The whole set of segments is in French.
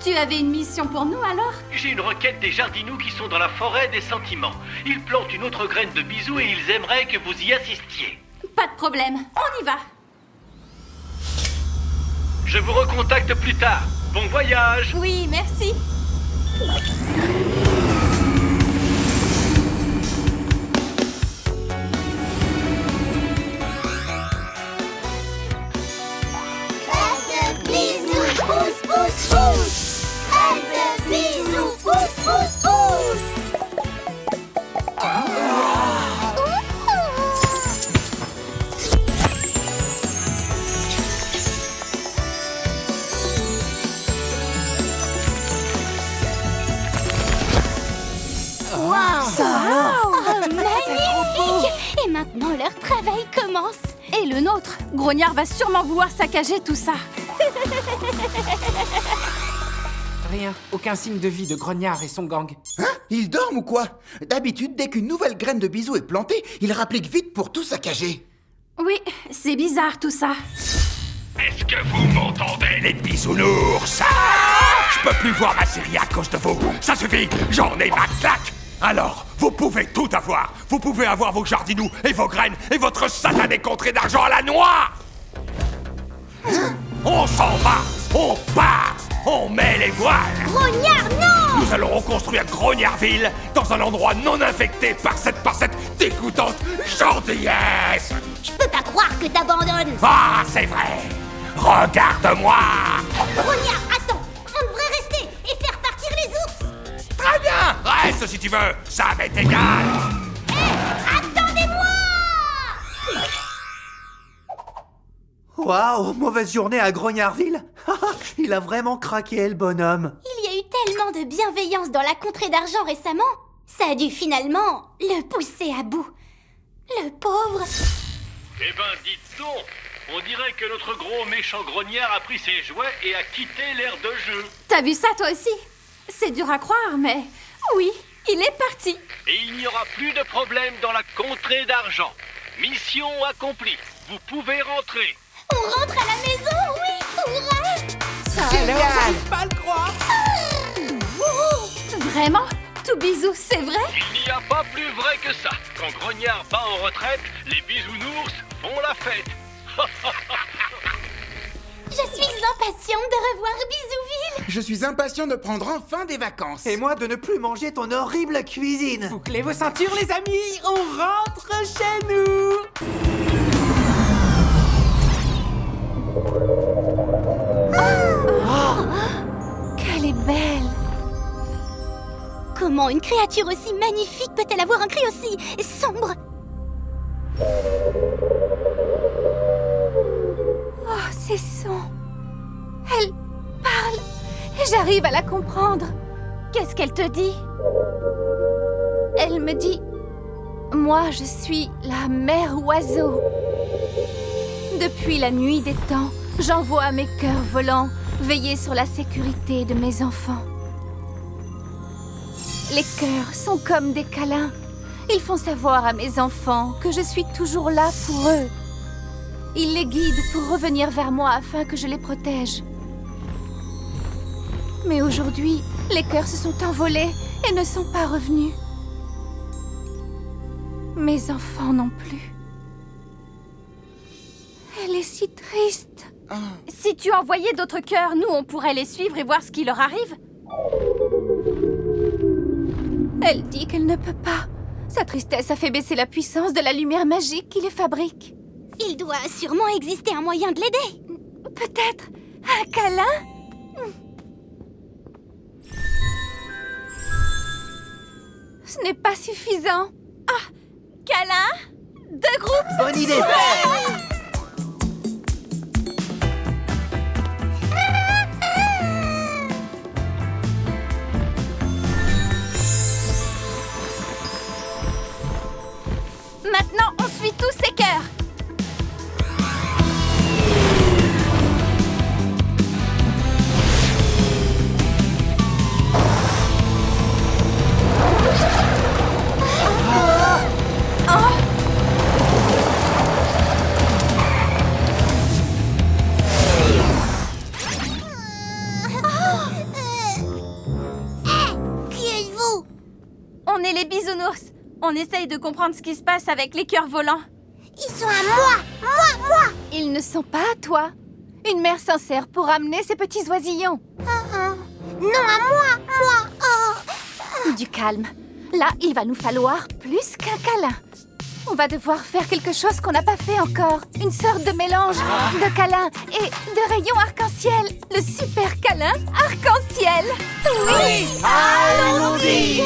Tu avais une mission pour nous alors? J'ai une requête des jardinous qui sont dans la forêt des sentiments. Ils plantent une autre graine de bisou et ils aimeraient que vous y assistiez. Pas de problème, on y va. Je vous recontacte plus tard. Bon voyage! Oui, merci. Bisous, pousse, pousse, pousse. Bisous, pousse, pousse, pousse. Magnifique! Et maintenant leur travail commence. Et le nôtre. Grognard va sûrement vouloir saccager tout ça. Rien, aucun signe de vie de Grognard et son gang. Hein? Ils dorment ou quoi? D'habitude, dès qu'une nouvelle graine de bisou est plantée, ils rappliquent vite pour tout saccager. Oui, c'est bizarre tout ça. Est-ce que vous m'entendez, les bisounours? Je peux plus voir ma série à cause de vous. Ça suffit, j'en ai ma claque. Alors, vous pouvez tout avoir. Vous pouvez avoir vos jardinous et vos graines et votre satané contrée d'argent à la noix. On s'en va, on part, on met les voiles. Grognard, non! Nous allons reconstruire Grognardville dans un endroit non infecté par cette dégoûtante gentillesse. Je peux pas croire que t'abandonnes. Ah, c'est vrai. Regarde-moi. Grognard, attends. On devrait rester et faire partir les ours. Très bien, reste si tu veux, ça m'est égal. Attendez-moi! Waouh, mauvaise journée à Grognardville. Il a vraiment craqué, le bonhomme. Il y a eu tellement de bienveillance dans la contrée d'argent récemment. Ça a dû finalement le pousser à bout. Le pauvre. Eh ben, dites donc, on dirait que notre gros méchant grognard a pris ses jouets et a quitté l'aire de jeu. T'as vu ça toi aussi? C'est dur à croire, mais oui, il est parti. Et il n'y aura plus de problème dans la contrée d'argent. Mission accomplie. Vous pouvez rentrer. On rentre à la maison, oui! Hurrah! Génial! Pas le croire! Vraiment? Tout bisou, c'est vrai? Il n'y a pas plus vrai que ça. Quand Grognard part en retraite, les bisounours font la fête. Je suis impatiente de revoir Bisouville. Je suis impatient de prendre enfin des vacances. Et moi de ne plus manger ton horrible cuisine. Bouclez vos ceintures, les amis! On rentre chez nous! Qu'elle est belle! Comment une créature aussi magnifique peut-elle avoir un cri aussi sombre? Oh, ces sons! Elle parle! J'arrive à la comprendre! Qu'est-ce qu'elle te dit? Elle me dit... Moi, je suis la mère oiseau. Depuis la nuit des temps, j'envoie mes cœurs volants veiller sur la sécurité de mes enfants. Les cœurs sont comme des câlins. Ils font savoir à mes enfants que je suis toujours là pour eux. Ils les guident pour revenir vers moi afin que je les protège. Mais aujourd'hui, les cœurs se sont envolés et ne sont pas revenus. Mes enfants non plus. Elle est si triste. Si tu envoyais d'autres cœurs, nous, on pourrait les suivre et voir ce qui leur arrive. Elle dit qu'elle ne peut pas. Sa tristesse a fait baisser la puissance de la lumière magique qui les fabrique. Il doit sûrement exister un moyen de l'aider. Peut-être un câlin? Ce n'est pas suffisant. Ah, câlin? Deux groupes? Bonne idée. Maintenant, on suit tous ces cœurs. On est les bisounours. On essaye de comprendre ce qui se passe avec les cœurs volants. Ils sont à moi. Ils ne sont pas à toi. Une mère sincère pour amener ces petits oisillons. Non, à moi. Oh. Du calme. Là, il va nous falloir plus qu'un câlin. On va devoir faire quelque chose qu'on n'a pas fait encore. Une sorte de mélange de câlin et de rayons arc-en-ciel. Le super câlin arc-en-ciel. Oui, allons-y.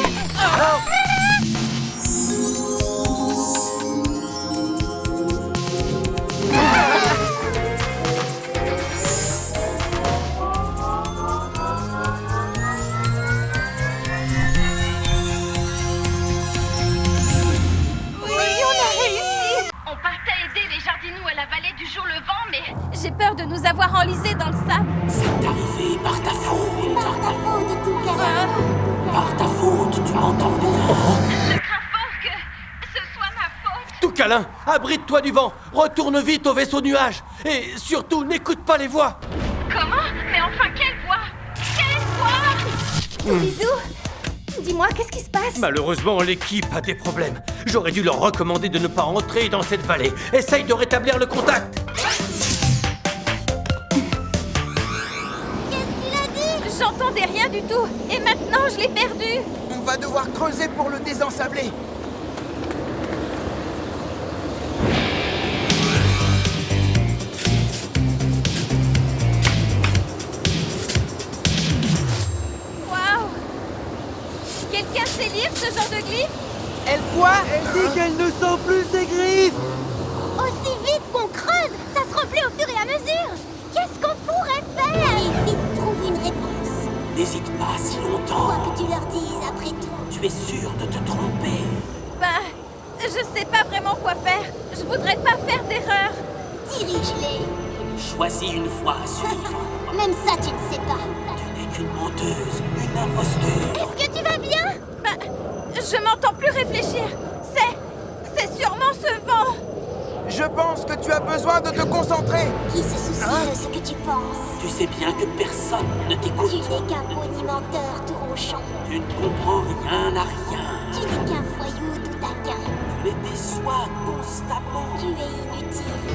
J'ai peur de nous avoir enlisés dans le sable. C'est arrivé par ta faute. Par ta faute, tout câlin. Par ta faute, tu m'entends bien. Je crains fort que ce soit ma faute. Tout câlin, abrite-toi du vent. Retourne vite au vaisseau nuage. Et surtout, n'écoute pas les voix. Comment? Mais enfin, quelle voix? Quelle voix? Bisous. Dis-moi, qu'est-ce qui se passe? Malheureusement, l'équipe a des problèmes. J'aurais dû leur recommander de ne pas entrer dans cette vallée. Essaye de rétablir le contact. J'entendais rien du tout. Et maintenant, je l'ai perdu. On va devoir creuser pour le désensabler. Waouh! Quelqu'un sait lire ce genre de glyphe? Elle quoi? Elle dit qu'elle ne sent plus ses griffes. Aussi vite qu'on creuse, ça se remplit au fur et à mesure. Qu'est-ce qu'on pourrait faire? Et vite trouve une réponse. N'hésite pas si Quoi longtemps. que tu leur dises après tout. Tu es sûr de te tromper. Ben, je sais pas vraiment quoi faire. Je voudrais pas faire d'erreur. Dirige-les. Choisis une voie à suivre. Même ça, tu ne sais pas. Tu n'es qu'une menteuse, une imposture. Est-ce que tu vas bien? Ben, je m'entends plus réfléchir. C'est sûrement ce vent. Je pense que tu as besoin de te concentrer. Qui se soucie de ce que tu penses? Tu sais bien que personne ne Tu t'écoute. n'es qu'un bonimenteur tout ronchon. Tu ne comprends rien à rien. Tu n'es qu'un voyou tout taquin. Tu les déçois constamment. Tu es inutile.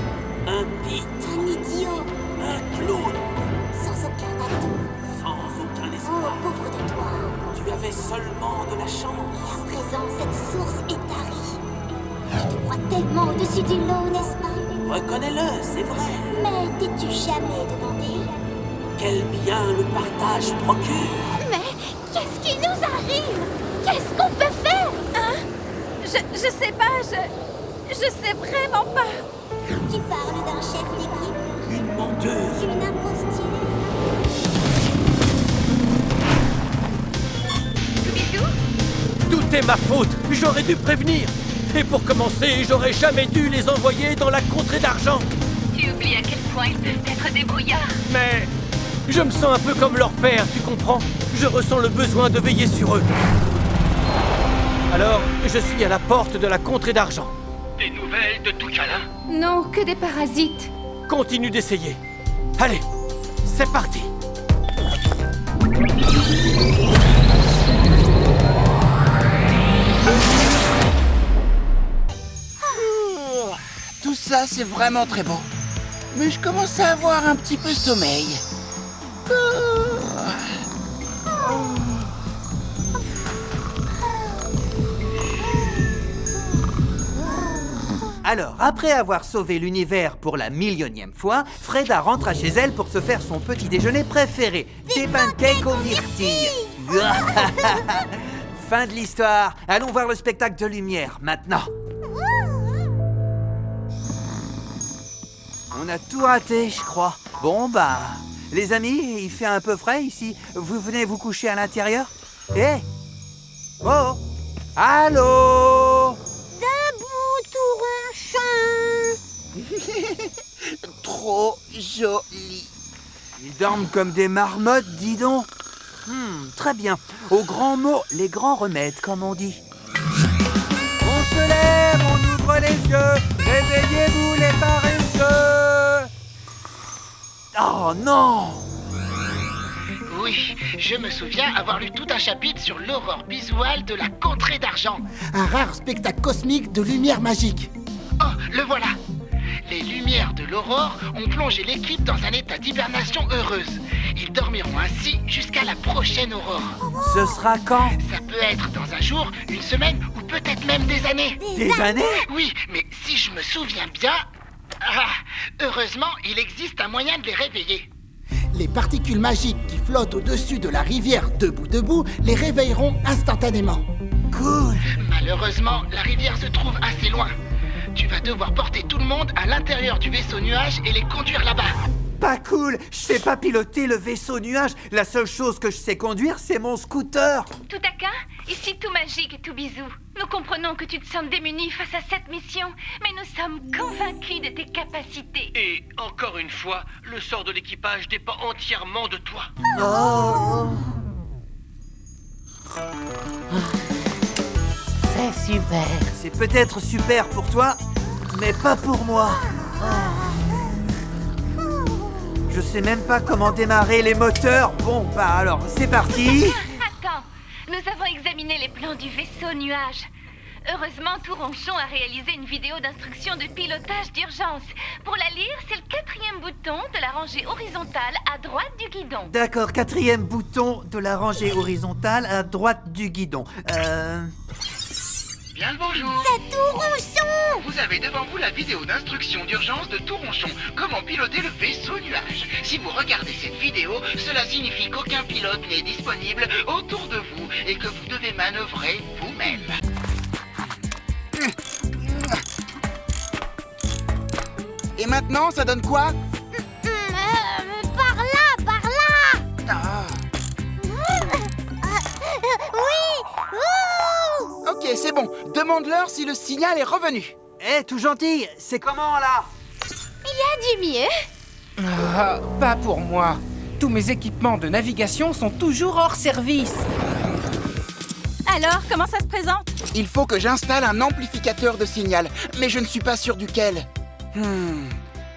Un pit, Un idiot. un clown, Sans aucun atout. sans aucun Oh, espoir. pauvre de toi. Tu avais seulement de la Et chance. à présent, cette source est tarie. Tu te crois tellement au-dessus du lot, n'est-ce pas? Reconnais-le, c'est vrai. Mais t'es-tu jamais demandé? Quel bien le partage procure. Mais qu'est-ce qui nous arrive? Qu'est-ce qu'on peut faire? Hein? Je sais pas, je sais vraiment pas. Tu parles d'un chef d'équipe, Une menteuse. une imposture. Tout est ma faute. J'aurais dû prévenir. Et pour commencer, j'aurais jamais dû les envoyer dans la contrée d'argent. Tu oublies à quel point ils peuvent être débrouillards. Mais je me sens un peu comme leur père, tu comprends? Je ressens le besoin de veiller sur eux. Alors, je suis à la porte de la contrée d'argent. Des nouvelles de tout câlin? Non, que des parasites. Continue d'essayer. Allez, c'est parti. Tout ça, c'est vraiment très beau. Mais je commence à avoir un petit peu sommeil. Alors, après avoir sauvé l'univers pour la millionième fois, Freda rentre à chez elle pour se faire son petit déjeuner préféré, des pancakes aux myrtilles. Fin de l'histoire. Allons voir le spectacle de lumière, maintenant. On a tout raté, je crois. Bon, bah... Les amis, il fait un peu frais ici. Vous venez vous coucher à l'intérieur? Eh Oh Allô? Debout, tout ronchon. Trop joli. Ils dorment comme des marmottes, dis donc. Très bien. Au grand mot, les grands remèdes, comme on dit. On se lève, on ouvre les yeux. Réveillez-vous, les paresseux. Oh non! Oui, je me souviens avoir lu tout un chapitre sur l'aurore visuelle de la contrée d'argent. Un rare spectacle cosmique de lumière magique. Oh, le voilà. Les lumières de l'aurore ont plongé l'équipe dans un état d'hibernation heureuse. Ils dormiront ainsi jusqu'à la prochaine aurore. Ce sera quand? Ça peut être dans un jour, une semaine ou peut-être même des années. Des années? Oui, mais si je me souviens bien... heureusement, il existe un moyen de les réveiller. Les particules magiques qui flottent au-dessus de la rivière Debout les réveilleront instantanément. Cool. Malheureusement, la rivière se trouve assez loin. Tu vas devoir porter tout le monde à l'intérieur du vaisseau nuage et les conduire là-bas. Pas cool. Je sais pas piloter le vaisseau nuage. La seule chose que je sais conduire, c'est mon scooter. Toutaka, ici tout magique et tout bisou. Nous comprenons que tu te sens démuni face à cette mission, mais nous sommes convaincus de tes capacités. Et encore une fois, le sort de l'équipage dépend entièrement de toi. Oh. C'est super. C'est peut-être super pour toi, mais pas pour moi. Je sais même pas comment démarrer les moteurs. Bon, bah alors, c'est parti. Attends, nous avons examiné les plans du vaisseau nuage. Heureusement, Touronchon a réalisé une vidéo d'instruction de pilotage d'urgence. Pour la lire, c'est le 4e bouton de la rangée horizontale à droite du guidon. D'accord, 4e bouton de la rangée horizontale à droite du guidon. Bien le bonjour. C'est Touronchon! Vous avez devant vous la vidéo d'instruction d'urgence de Touronchon. Comment piloter le vaisseau nuage. Si vous regardez cette vidéo, cela signifie qu'aucun pilote n'est disponible autour de vous et que vous devez manœuvrer vous-même. Et maintenant, ça donne quoi? Par là, par là! Ah. Oui! Ouh! Ok, c'est bon. Demande-leur si le signal est revenu. Eh, tout gentil, c'est comment là? Il y a du mieux. Ah, pas pour moi. Tous mes équipements de navigation sont toujours hors service. Alors, comment ça se présente? Il faut que j'installe un amplificateur de signal, mais je ne suis pas sûr duquel.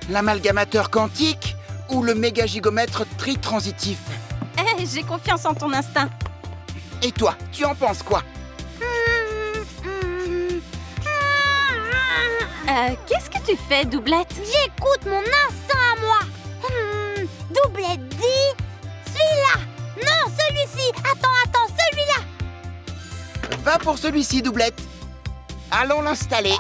L'amalgamateur quantique ou le mégagigomètre tritransitif? J'ai confiance en ton instinct. Et toi, tu en penses quoi? Qu'est-ce que tu fais, Doublette? J'écoute mon instinct à moi! Doublette dit... Celui-là! Non, celui-ci! Attends, celui-là! Va pour celui-ci, Doublette. Allons l'installer.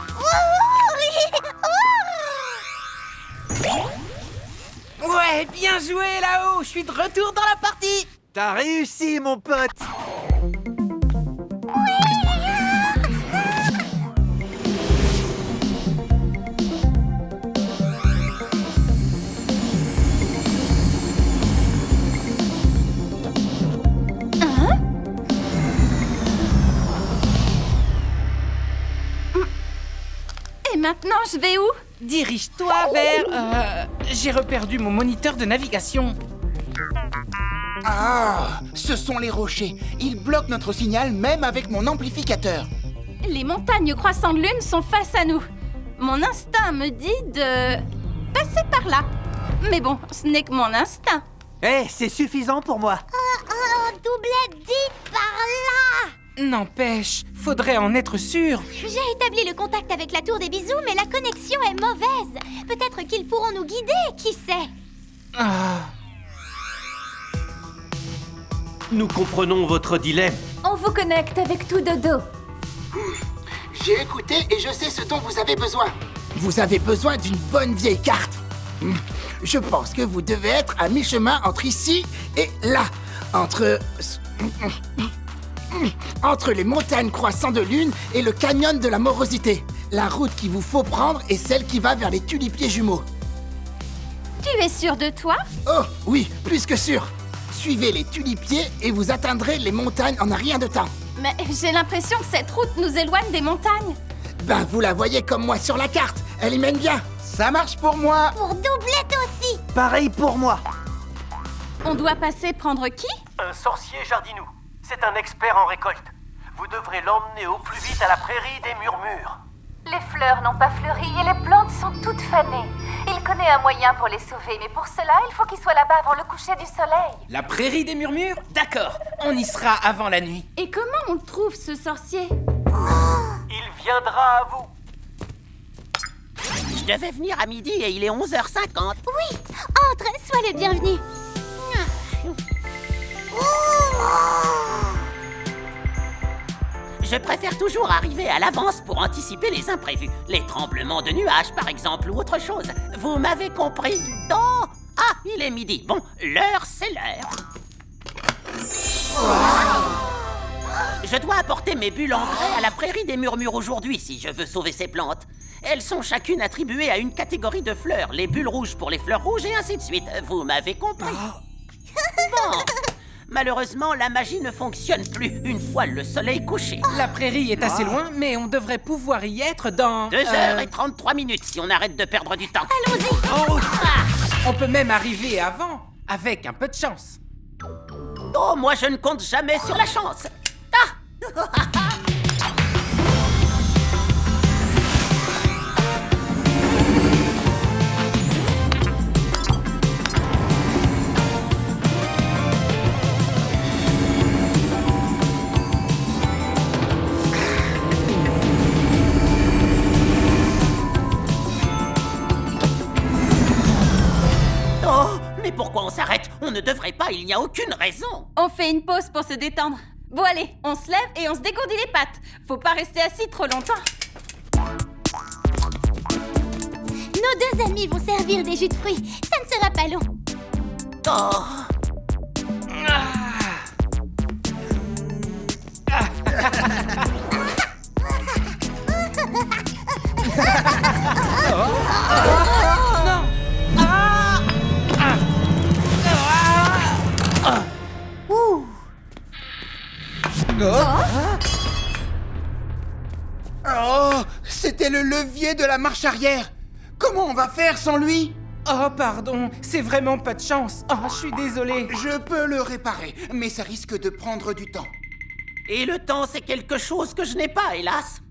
Ouais, bien joué là-haut. Je suis de retour dans la partie. T'as réussi, mon pote. Et maintenant, je vais où? Dirige-toi vers... J'ai reperdu mon moniteur de navigation. Ah, ce sont les rochers. Ils bloquent notre signal même avec mon amplificateur. Les montagnes croissant de lune sont face à nous. Mon instinct me dit de passer par là. Mais bon, ce n'est que mon instinct. Eh, c'est suffisant pour moi. Doublette dit par là! N'empêche, faudrait en être sûr. J'ai établi le contact avec la tour des bisous, mais la connexion est mauvaise. Peut-être qu'ils pourront nous guider, qui sait? Ah. Nous comprenons votre dilemme. On vous connecte avec tout dodo. J'ai écouté et je sais ce dont vous avez besoin. Vous avez besoin d'une bonne vieille carte. Je pense que vous devez être à mi-chemin entre ici et là. Entre les montagnes croissant de lune et le canyon de la morosité. La route qu'il vous faut prendre est celle qui va vers les tulipiers jumeaux. Tu es sûr de toi? Oh, oui, plus que sûr. Suivez les tulipiers et vous atteindrez les montagnes en un rien de temps. Mais j'ai l'impression que cette route nous éloigne des montagnes. Ben, vous la voyez comme moi sur la carte. Elle y mène bien. Ça marche pour moi. Pour Doublette aussi! Pareil pour moi. On doit passer prendre qui? Un sorcier jardinou. C'est un expert en récolte. Vous devrez l'emmener au plus vite à la prairie des murmures. Les fleurs n'ont pas fleuri et les plantes sont toutes fanées. Il connaît un moyen pour les sauver, mais pour cela, il faut qu'il soit là-bas avant le coucher du soleil. La prairie des murmures? D'accord, on y sera avant la nuit. Et comment on trouve ce sorcier? Il viendra à vous. Je devais venir à midi et il est 11h50. Oui, entre, sois le bienvenu. Je préfère toujours arriver à l'avance pour anticiper les imprévus. Les tremblements de nuages, par exemple, ou autre chose. Vous m'avez compris? Oh! Ah, il est midi. Bon, l'heure, c'est l'heure. Je dois apporter mes bulles engrais à la prairie des murmures aujourd'hui si je veux sauver ces plantes. Elles sont chacune attribuées à une catégorie de fleurs. Les bulles rouges pour les fleurs rouges et ainsi de suite. Vous m'avez compris? Bon. Malheureusement, la magie ne fonctionne plus une fois le soleil couché. La prairie est assez loin, mais on devrait pouvoir y être dans... 2h33 si on arrête de perdre du temps. Allons-y. En route. On peut même arriver avant, avec un peu de chance. Oh, moi je ne compte jamais sur la chance. Ah. Mais pourquoi on s'arrête? On ne devrait pas, il n'y a aucune raison. On fait une pause pour se détendre. Bon allez, on se lève et on se dégourdit les pattes. Faut pas rester assis trop longtemps. Nos deux amis vont servir des jus de fruits. Ça ne sera pas long. Oh. Oh, c'était le levier de la marche arrière. Comment on va faire sans lui? Oh, pardon, c'est vraiment pas de chance. Oh, je suis désolé. Je peux le réparer, mais ça risque de prendre du temps. Et le temps, c'est quelque chose que je n'ai pas, hélas.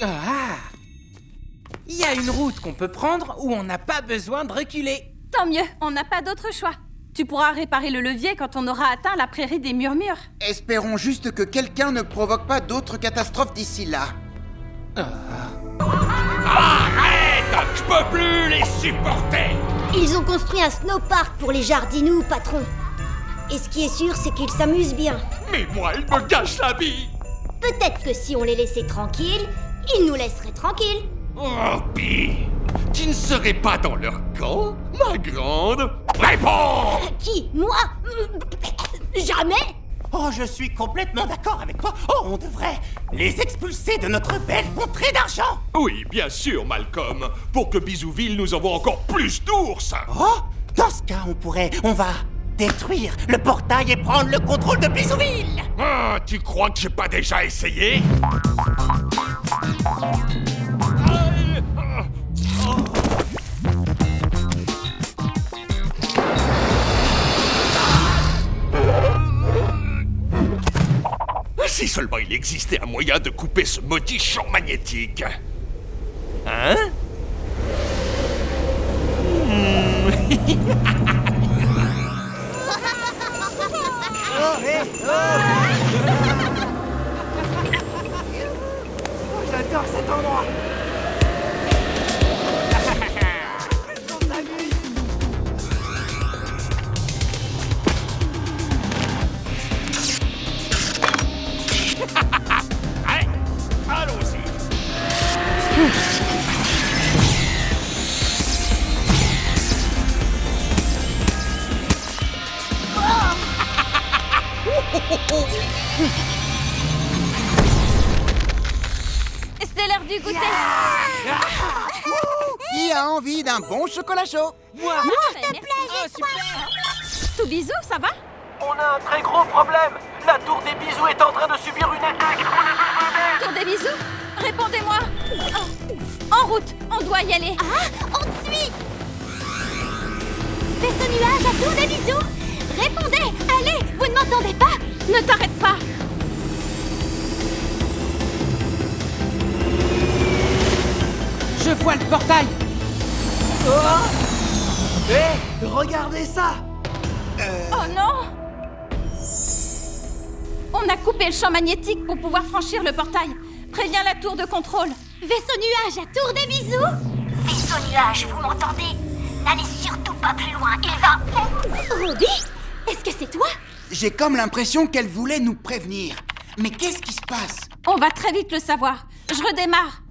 Ah! Il y a une route qu'on peut prendre où on n'a pas besoin de reculer. Tant mieux, on n'a pas d'autre choix. Tu pourras réparer le levier quand on aura atteint la prairie des murmures. Espérons juste que quelqu'un ne provoque pas d'autres catastrophes d'ici là. Arrête! Je peux plus les supporter! Ils ont construit un snowpark pour les jardinous, patron. Et ce qui est sûr, c'est qu'ils s'amusent bien. Mais moi, ils me gâchent la vie! Peut-être que si on les laissait tranquilles, ils nous laisseraient tranquilles. Oh, Pi! Tu ne serais pas dans leur camp, ma grande? Réponds! Qui? Moi? Jamais? Oh, je suis complètement d'accord avec toi. Oh, on devrait les expulser de notre belle contrée d'argent. Oui, bien sûr, Malcolm. Pour que Bisouville nous envoie encore plus d'ours. Oh, dans ce cas, on va détruire le portail et prendre le contrôle de Bisouville. Ah, tu crois que j'ai pas déjà essayé? Si seulement il existait un moyen de couper ce maudit champ magnétique. Hein? J'adore cet endroit. Allons-y. C'est l'heure du goûter. Qui a envie d'un bon chocolat chaud? Moi, s'il te plaît, Tout bisou, ça va? On a un très gros problème. La tour des bisous est en train de subir une attaque. Tour des bisous? Répondez-moi. Oh. En route, on doit y aller. Ah, on te suit. Vaisseau nuage à tour des bisous. Répondez, allez, vous ne m'entendez pas? Ne t'arrête pas. vois le portail. Hé, regardez ça! Oh non! On a coupé le champ magnétique pour pouvoir franchir le portail. Préviens la tour de contrôle. Vaisseau nuage à tour des bisous. Vaisseau nuage, vous m'entendez? N'allez surtout pas plus loin, il va... Roby, est-ce que c'est toi? J'ai comme l'impression qu'elle voulait nous prévenir. Mais qu'est-ce qui se passe? On va très vite le savoir. Je redémarre.